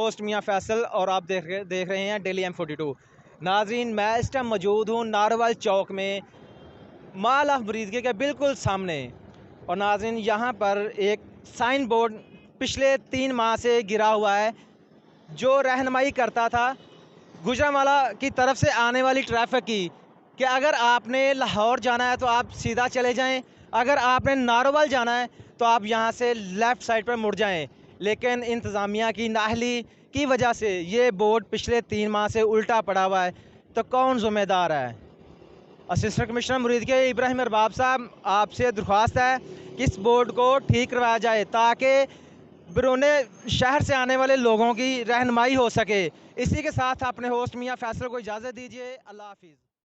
Host میاں فیصل اور آپ دیکھ رہے ہیں ڈیلی M42۔ ناظرین، میں اس ٹائم موجود ہوں ناروال چوک میں مال آف بریدگی کے بالکل سامنے، اور ناظرین یہاں پر ایک سائن بورڈ پچھلے 3 ماہ سے گرا ہوا ہے جو رہنمائی کرتا تھا گوجرانوالہ کی طرف سے آنے والی ٹریفک کی کہ اگر آپ نے لاہور جانا ہے تو آپ سیدھا چلے جائیں، اگر آپ نے ناروال جانا ہے تو آپ یہاں سے لیفٹ سائڈ پر مڑ جائیں۔ لیکن انتظامیہ کی نااہلی کی وجہ سے یہ بورڈ پچھلے 3 ماہ سے الٹا پڑا ہوا ہے، تو کون ذمہ دار ہے؟ اسسٹنٹ کمشنر بریدگی ابراہیم ارباب صاحب، آپ سے درخواست ہے کہ اس بورڈ کو ٹھیک کروایا جائے تاکہ بیرون شہر سے آنے والے لوگوں کی رہنمائی ہو سکے۔ اسی کے ساتھ اپنے ہوسٹ میاں فیصل کو اجازت دیجیے۔ اللہ حافظ۔